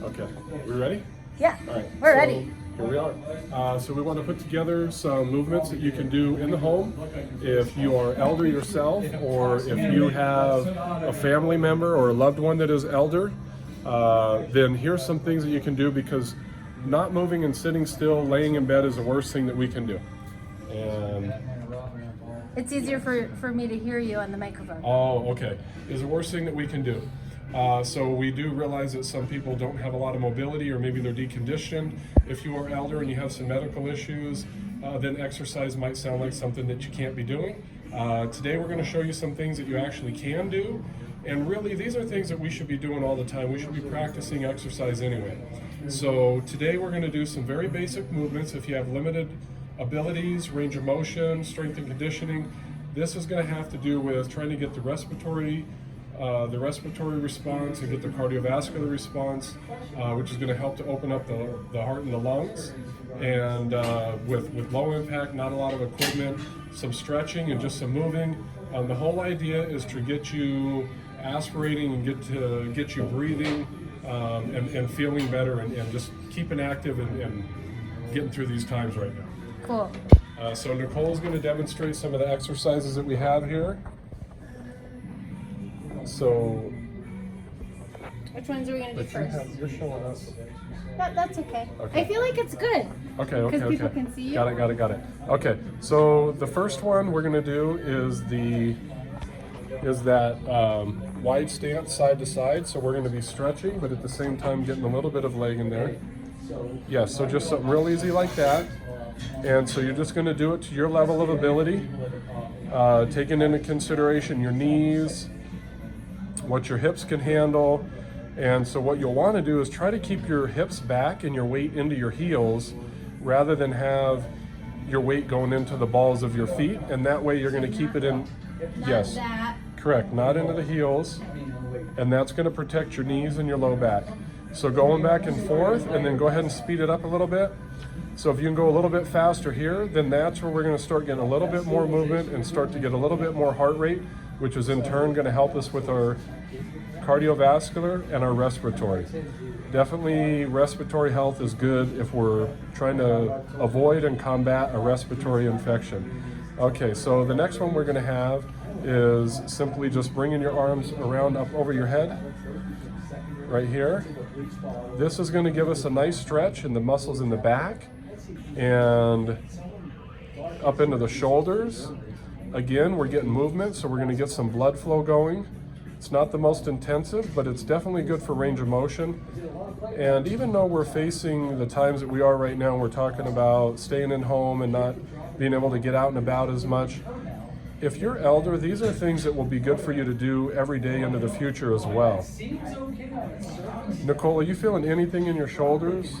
Okay, we ready? Yeah, All right, we're ready. Here we are. So we want to put together some movements that you can do in the home. If you are elder yourself, or if you have a family member or a loved one that is elder, then here's some things that you can do, because not moving and sitting still, laying in bed is the worst thing that we can do. And It's easier for me to hear you on the microphone. oh, okay. Is the worst thing that we can do. So we do realize that some people don't have a lot of mobility, or maybe they're deconditioned. If you are elder and you have some medical issues, then exercise might sound like something that you can't be doing. Today we're going to show you some things that you actually can do. And really, these are things that we should be doing all the time. We should be practicing exercise anyway. So today we're going to do some very basic movements. If you have limited abilities, range of motion, strength and conditioning, this is going to have to do with trying to get the respiratory response and get the cardiovascular response, which is going to help to open up the heart and the lungs. And with low impact, not a lot of equipment, some stretching and just some moving. The whole idea is to get you aspirating and get you breathing and feeling better, and just keeping active and getting through these times right now. Cool. So Nicole's going to demonstrate some of the exercises that we have here. So Which ones are we going to do first? You're showing us. That's okay. Okay. I feel like it's good. Okay. Because people can see you. Got it. Okay, so the first one we're going to do is that wide stance side to side. So we're going to be stretching, but at the same time getting a little bit of leg in there. Yes, so just something real easy like that. And so you're just going to do it to your level of ability, taking into consideration your knees, what your hips can handle. And so what you'll want to do is try to keep your hips back and your weight into your heels, rather than have your weight going into the balls of your feet. And that way you're going to keep it in, yes, correct, not into the heels. And that's going to protect your knees and your low back. So going back and forth, and then go ahead and speed it up a little bit. So if you can go a little bit faster here, then that's where we're going to start getting a little bit more movement and start to get a little bit more heart rate, which is in turn going to help us with our cardiovascular and our respiratory. Definitely respiratory health is good if we're trying to avoid and combat a respiratory infection. Okay, so the next one we're going to have is simply just bringing your arms around up over your head, right here. This is going to give us a nice stretch in the muscles in the back and up into the shoulders. Again, we're getting movement, so we're going to get some blood flow going. It's not the most intensive, but it's definitely good for range of motion. And even though we're facing the times that we are right now, we're talking about staying in home and not being able to get out and about as much. If you're elder, these are things that will be good for you to do every day into the future as well. Nicole, are you feeling anything in your shoulders?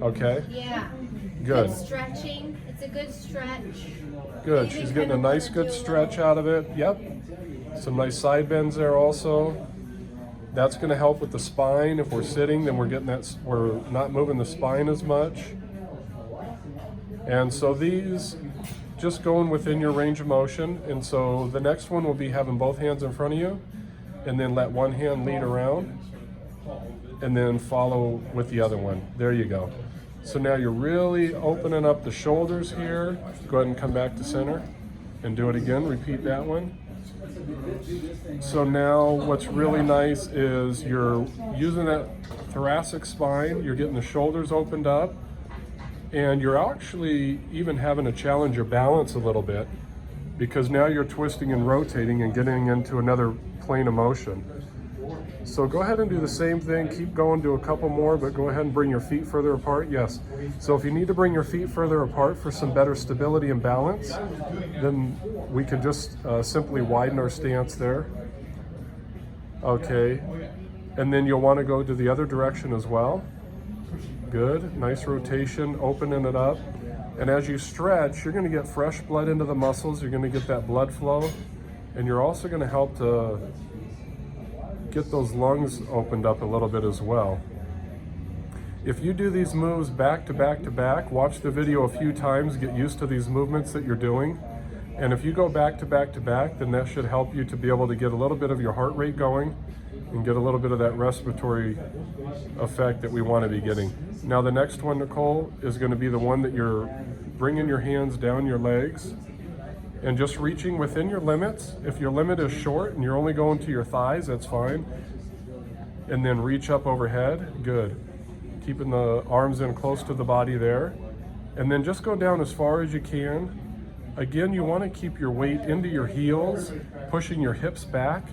Okay. Yeah. Good. Good stretching. It's a good stretch. Good. She's getting a nice good stretch out of it. Yep. Some nice side bends there also. That's going to help with the spine. If we're sitting, then we're not moving the spine as much. And so these just going within your range of motion. And so the next one will be having both hands in front of you, and then let one hand lead around, and then follow with the other one. There you go. So now you're really opening up the shoulders here. Go ahead and come back to center and do it again. Repeat that one. So now what's really nice is you're using that thoracic spine, you're getting the shoulders opened up, and you're actually even having to challenge your balance a little bit, because now you're twisting and rotating and getting into another plane of motion. So go ahead and do the same thing. Keep going, do a couple more, but go ahead and bring your feet further apart. Yes. So if you need to bring your feet further apart for some better stability and balance, then we can just simply widen our stance there. Okay. And then you'll want to go to the other direction as well. Good. Nice rotation, opening it up. And as you stretch, you're going to get fresh blood into the muscles. You're going to get that blood flow. And you're also going to help to get those lungs opened up a little bit as well. If you do these moves back to back to back, watch the video a few times, get used to these movements that you're doing. And if you go back to back to back, then that should help you to be able to get a little bit of your heart rate going and get a little bit of that respiratory effect that we want to be getting. Now the next one, Nicole, is going to be the one that you're bringing your hands down your legs and just reaching within your limits. If your limit is short and you're only going to your thighs, that's fine. And then reach up overhead, good. Keeping the arms in close to the body there. And then just go down as far as you can. Again, you want to keep your weight into your heels, pushing your hips back.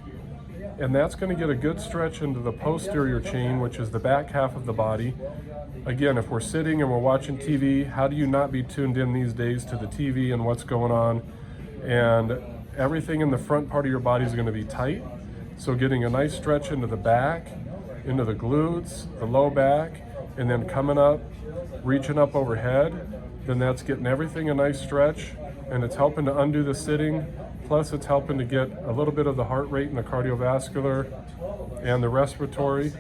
And that's going to get a good stretch into the posterior chain, which is the back half of the body. Again, if we're sitting and we're watching TV, how do you not be tuned in these days to the TV and what's going on? And everything in the front part of your body is going to be tight. So getting a nice stretch into the back, into the glutes, the low back, and then coming up, reaching up overhead, then that's getting everything a nice stretch, and it's helping to undo the sitting, plus it's helping to get a little bit of the heart rate and the cardiovascular and the respiratory.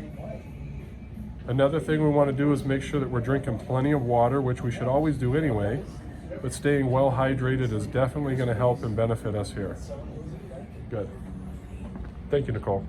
Another thing we want to do is make sure that we're drinking plenty of water, which we should always do anyway, but staying well hydrated is definitely going to help and benefit us here. Good. Thank you, Nicole.